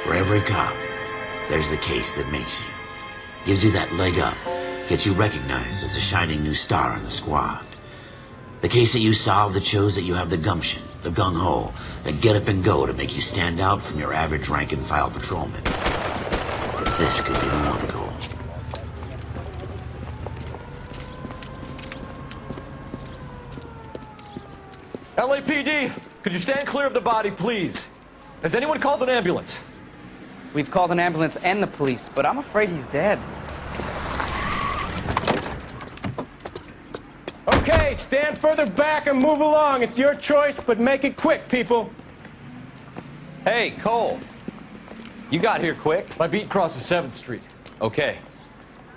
For every cop, there's the case that makes you. Gives you that leg up. Gets you recognized as a shining new star in the squad. The case that you solve that shows that you have the gumption, the gung-ho, the get up and go to make you stand out from your average rank-and-file patrolman. This could be the one, Cole. LAPD, could you stand clear of the body, please? Has anyone called an ambulance? We've called an ambulance and the police, but I'm afraid he's dead. Okay, stand further back and move along. It's your choice, but make it quick, people. Hey, Cole. You got here quick. My beat crosses 7th Street. Okay.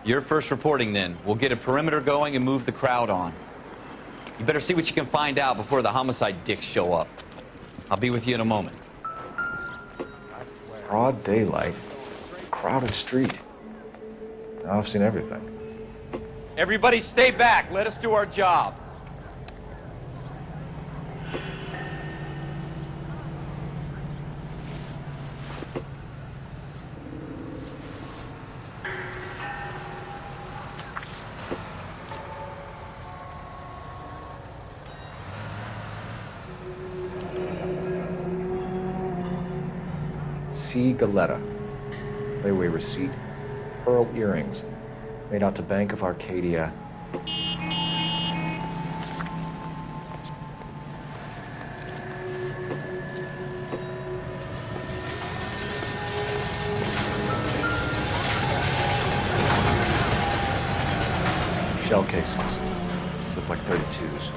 You're first reporting then. We'll get a perimeter going and move the crowd on. You better see what you can find out before the homicide dicks show up. I'll be with you in a moment. Broad daylight, crowded street. Now I've seen everything. Everybody stay back. Let us do our job. C. Galetta. Layaway receipt. Pearl earrings. Made out to Bank of Arcadia. Shell casings. These look like 32s.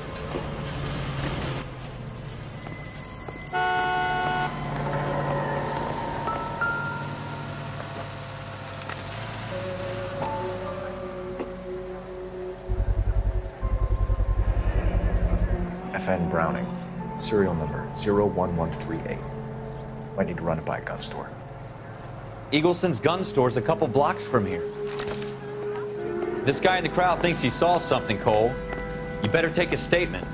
FN Browning, serial number 01138. Might need to run it by a gun store. Eagleson's gun store's a couple blocks from here. This guy in the crowd thinks he saw something, Cole. You better take a statement.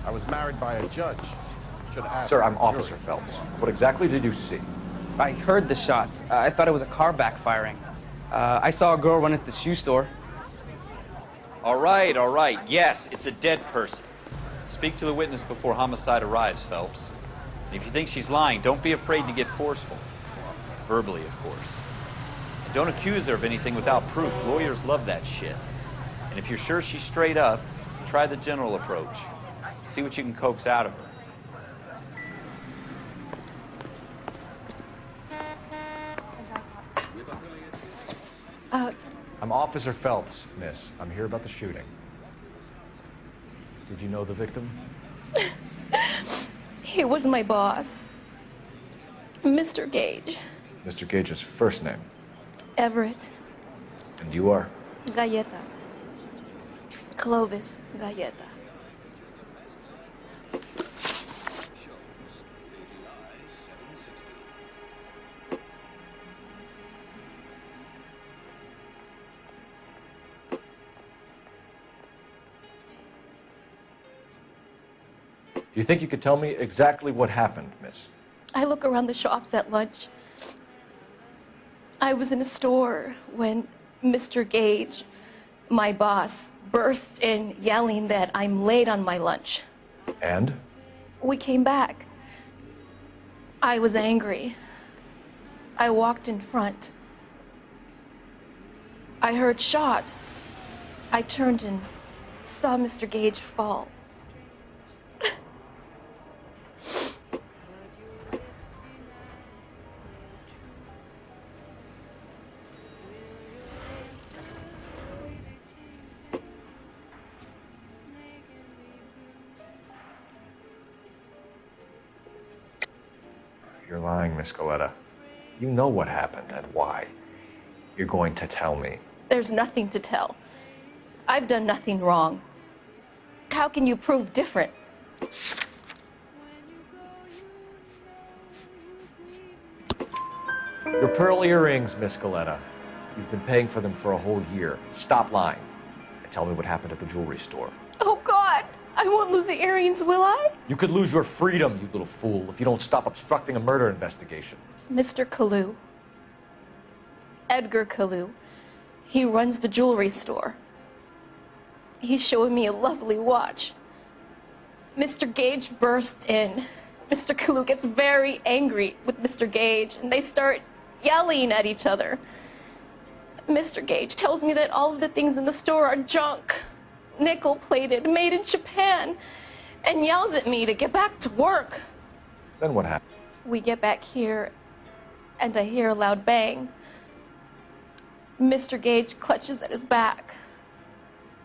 I was married by a judge. Should ask. Sir, I'm Officer Phelps. What exactly did you see? I heard the shots. I thought it was a car backfiring. I saw a girl run into the shoe store. All right. Yes, it's a dead person. Speak to the witness before homicide arrives, Phelps. And if you think she's lying, don't be afraid to get forceful. Verbally, of course. And don't accuse her of anything without proof. Lawyers love that shit. And if you're sure she's straight up, try the general approach. See what you can coax out of her. I'm Officer Phelps, miss. I'm here about the shooting. Did you know the victim? He was my boss, Mr. Gage. Mr. Gage's first name. Everett. And you are? Galleta. Clovis Galleta. Do you think you could tell me exactly what happened, miss? I look around the shops at lunch. I was in a store when Mr. Gage, my boss, bursts in yelling that I'm late on my lunch. And? We came back. I was angry. I walked in front. I heard shots. I turned and saw Mr. Gage fall. You're lying, Miss Galetta. You know what happened and why. You're going to tell me. There's nothing to tell. I've done nothing wrong. How can you prove different? Your pearl earrings, Miss Galetta. You've been paying for them for a whole year. Stop lying and tell me what happened at the jewelry store. Oh, God! I won't lose the earrings, will I? You could lose your freedom, you little fool, if you don't stop obstructing a murder investigation. Mr. Kalu. Edgar Kalu. He runs the jewelry store. He's showing me a lovely watch. Mr. Gage bursts in. Mr. Kalu gets very angry with Mr. Gage, and they start yelling at each other. Mr. Gage tells me that all of the things in the store are junk, nickel-plated, made in Japan, and yells at me to get back to work. Then what happened? We get back here, and I hear a loud bang. Mr. Gage clutches at his back.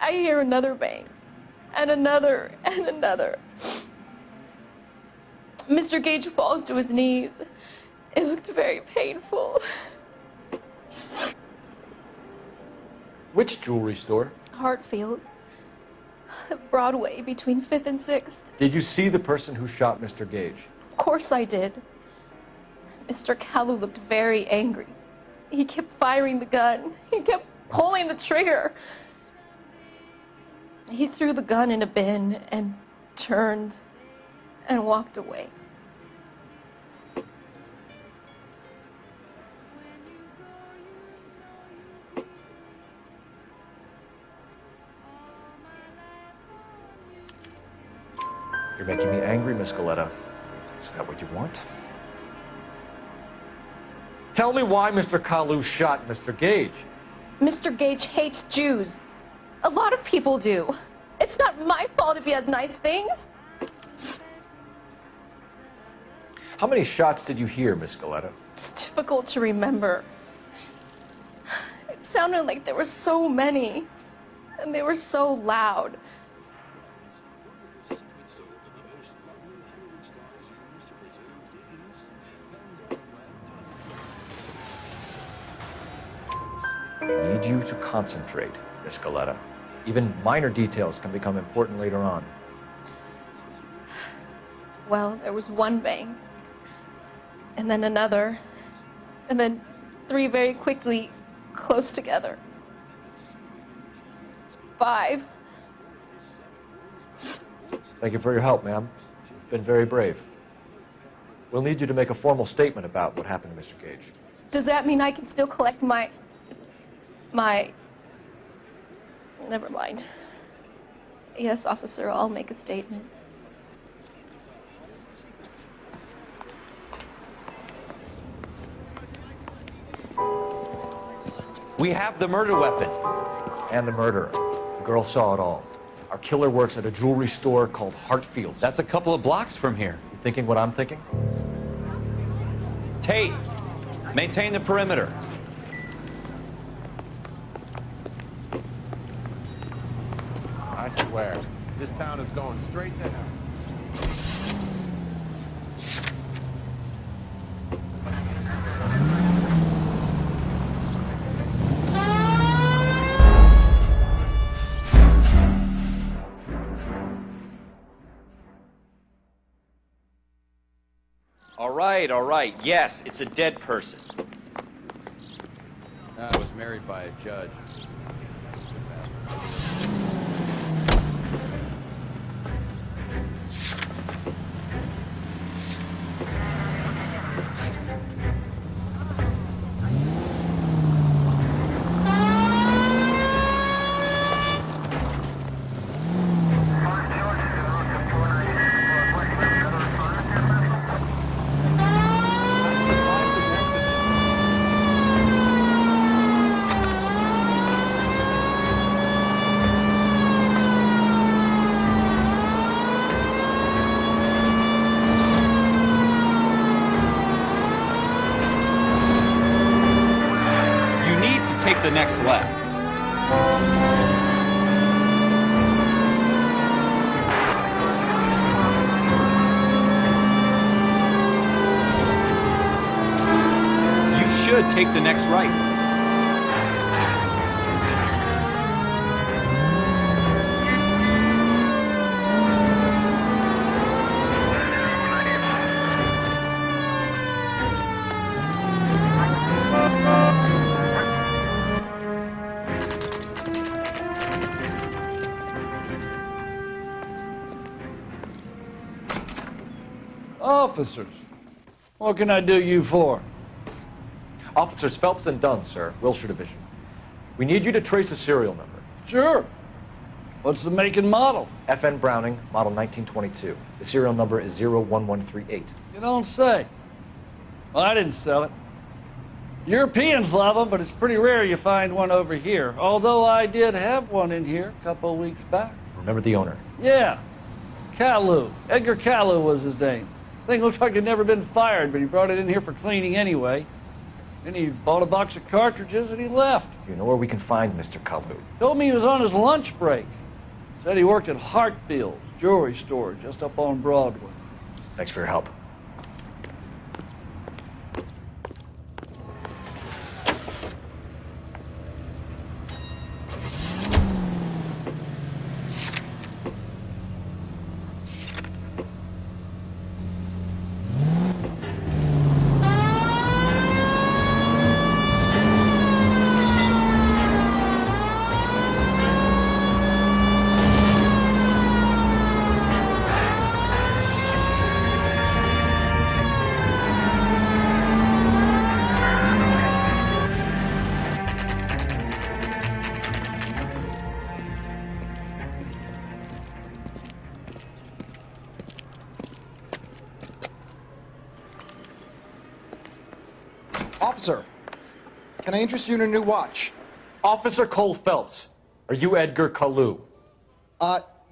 I hear another bang, and another, and another. Mr. Gage falls to his knees. It looked very painful. Which jewelry store? Hartfield's. Broadway, between 5th and 6th. Did you see the person who shot Mr. Gage? Of course I did. Mr. Kalu looked very angry. He kept firing the gun. He kept pulling the trigger. He threw the gun in a bin and turned and walked away. You're making me angry, Miss Galetta. Is that what you want? Tell me why Mr. Kalu shot Mr. Gage. Mr. Gage hates Jews. A lot of people do. It's not my fault if he has nice things. How many shots did you hear, Miss Galetta? It's difficult to remember. It sounded like there were so many, and they were so loud. I need you to concentrate, Miss Galetta. Even minor details can become important later on. Well, there was one bang, and then another, and then 3 very quickly, close together. 5. Thank you for your help, ma'am. You've been very brave. We'll need you to make a formal statement about what happened to Mr. Gage. Does that mean I can still collect my... Never mind. Yes, officer, I'll make a statement. We have the murder weapon. And the murderer. The girl saw it all. Our killer works at a jewelry store called Hartfield's. That's a couple of blocks from here. You thinking what I'm thinking? Tate, maintain the perimeter. I swear, this town is going straight to hell. All right. Yes, it's a dead person. I was married by a judge. Take the next left. You should take the next right. Officers, what can I do you for? Officers Phelps and Dunn, sir, Wilshire Division. We need you to trace a serial number. Sure. What's the make and model? FN Browning, model 1922. The serial number is 01138. You don't say. Well, I didn't sell it. Europeans love them, but it's pretty rare you find one over here. Although I did have one in here a couple of weeks back. Remember the owner? Yeah. Caillou. Edgar Caillou was his name. Thing looks like he'd never been fired, but he brought it in here for cleaning anyway. Then he bought a box of cartridges and he left. You know where we can find Mr. Caillou? Told me he was on his lunch break. Said he worked at Hartfield's jewelry store just up on Broadway. Thanks for your help. Officer, can I interest you in a new watch? Officer Cole Phelps, are you Edgar Caillou?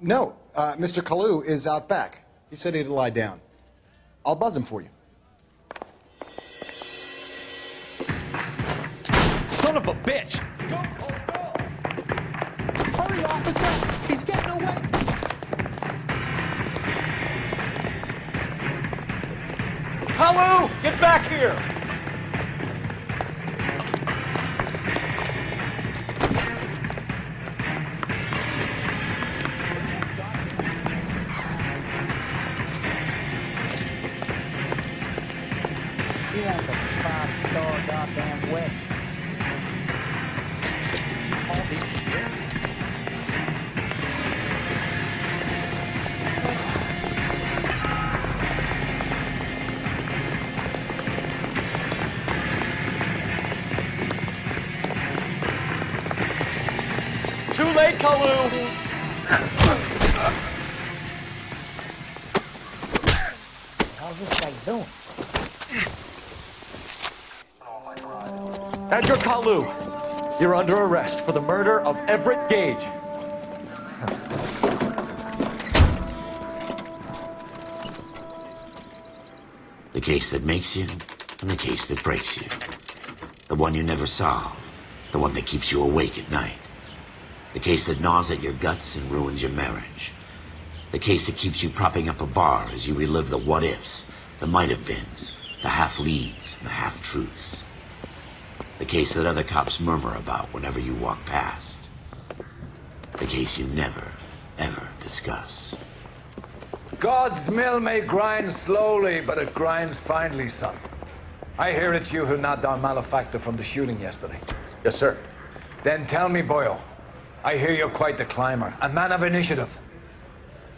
No. Mr. Caillou is out back. He said he'd lie down. I'll buzz him for you. Son of a bitch! Go, Cole, go! Hurry, officer! He's getting away! Caillou! Get back here! You want the 5-star goddamn weapon. All these shit. Too late, Caillou! How's this guy doing? Edgar Caillou, you're under arrest for the murder of Everett Gage. The case that makes you and the case that breaks you. The one you never solve. The one that keeps you awake at night. The case that gnaws at your guts and ruins your marriage. The case that keeps you propping up a bar as you relive the what-ifs, the might-have-beens, the half-leads, and the half-truths. The case that other cops murmur about whenever you walk past. The case you never, ever discuss. God's mill may grind slowly, but it grinds finely, son. I hear it's you who nabbed our malefactor from the shooting yesterday. Yes, sir. Then tell me, Boyle, I hear you're quite the climber, a man of initiative.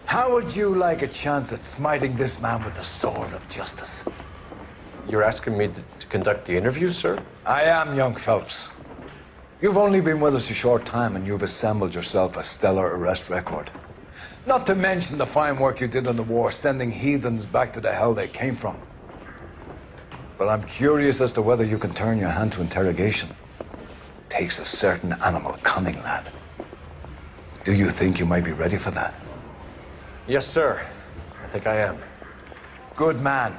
How would you like a chance at smiting this man with the sword of justice? You're asking me to conduct the interview, sir? I am, young Phelps. You've only been with us a short time and you've assembled yourself a stellar arrest record. Not to mention the fine work you did in the war, sending heathens back to the hell they came from. But I'm curious as to whether you can turn your hand to interrogation. Takes a certain animal cunning, lad. Do you think you might be ready for that? Yes, sir. I think I am. Good man.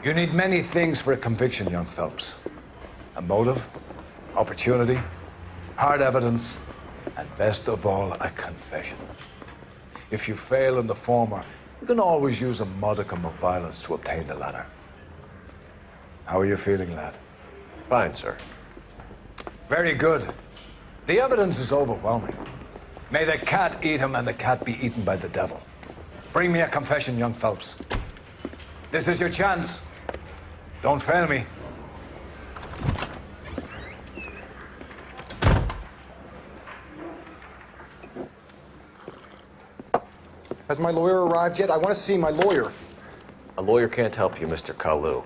You need many things for a conviction, young Phelps. A motive, opportunity, hard evidence, and best of all, a confession. If you fail in the former, you can always use a modicum of violence to obtain the latter. How are you feeling, lad? Fine, sir. Very good. The evidence is overwhelming. May the cat eat him and the cat be eaten by the devil. Bring me a confession, young Phelps. This is your chance. Don't fail me. Has my lawyer arrived yet? I want to see my lawyer. A lawyer can't help you, Mr. Kalu.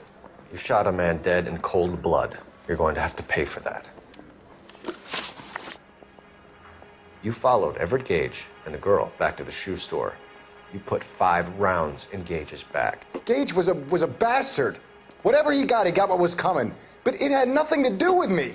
You shot a man dead in cold blood. You're going to have to pay for that. You followed Everett Gage and the girl back to the shoe store. You put 5 rounds in Gage's back. Gage was a bastard. Whatever he got what was coming. But it had nothing to do with me.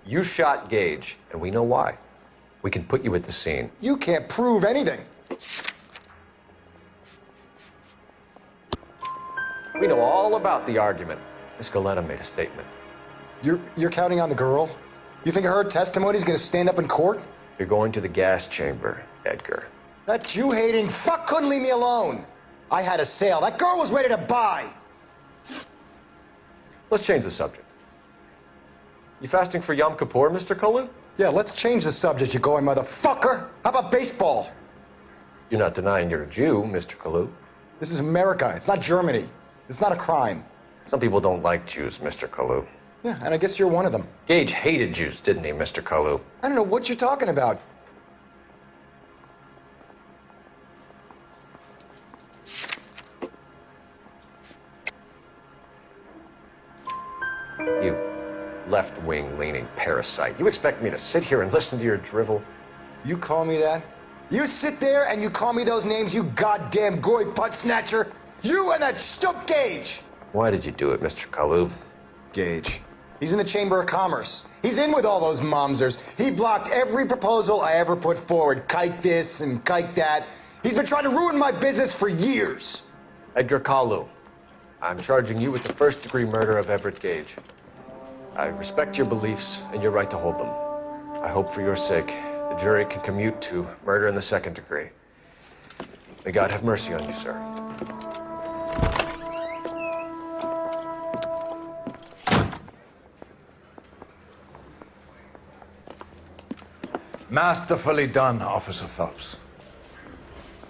You shot Gage, and we know why. We can put you at the scene. You can't prove anything. We know all about the argument. Miss Galetta made a statement. You're counting on the girl? You think her testimony's gonna stand up in court? You're going to the gas chamber, Edgar. That Jew-hating fuck couldn't leave me alone. I had a sale. That girl was ready to buy. Let's change the subject. You fasting for Yom Kippur, Mr. Kalu? Yeah, let's change the subject, you going motherfucker. How about baseball? You're not denying you're a Jew, Mr. Kalu. This is America. It's not Germany. It's not a crime. Some people don't like Jews, Mr. Kalu. Yeah, and I guess you're one of them. Gage hated Jews, didn't he, Mr. Kalu? I don't know what you're talking about. You left-wing leaning parasite. You expect me to sit here and listen to your drivel? You call me that? You sit there and you call me those names, you goddamn goy butt snatcher? You and that stup Gage! Why did you do it, Mr. Kalu? Gage. He's in the Chamber of Commerce. He's in with all those momsers. He blocked every proposal I ever put forward. Kike this and kike that. He's been trying to ruin my business for years. Edgar Kalu, I'm charging you with the first-degree murder of Everett Gage. I respect your beliefs and your right to hold them. I hope for your sake the jury can commute to murder in the second degree. May God have mercy on you, sir. Masterfully done, Officer Phelps.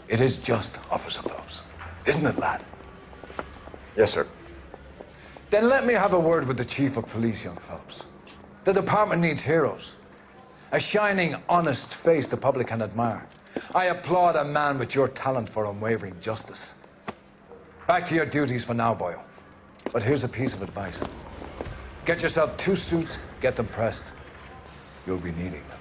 It is just Officer Phelps, isn't it, lad? Yes, sir. Then let me have a word with the Chief of Police, young Phelps. The department needs heroes. A shining, honest face the public can admire. I applaud a man with your talent for unwavering justice. Back to your duties for now, boyo. But here's a piece of advice. Get yourself 2 suits, get them pressed. You'll be needing them.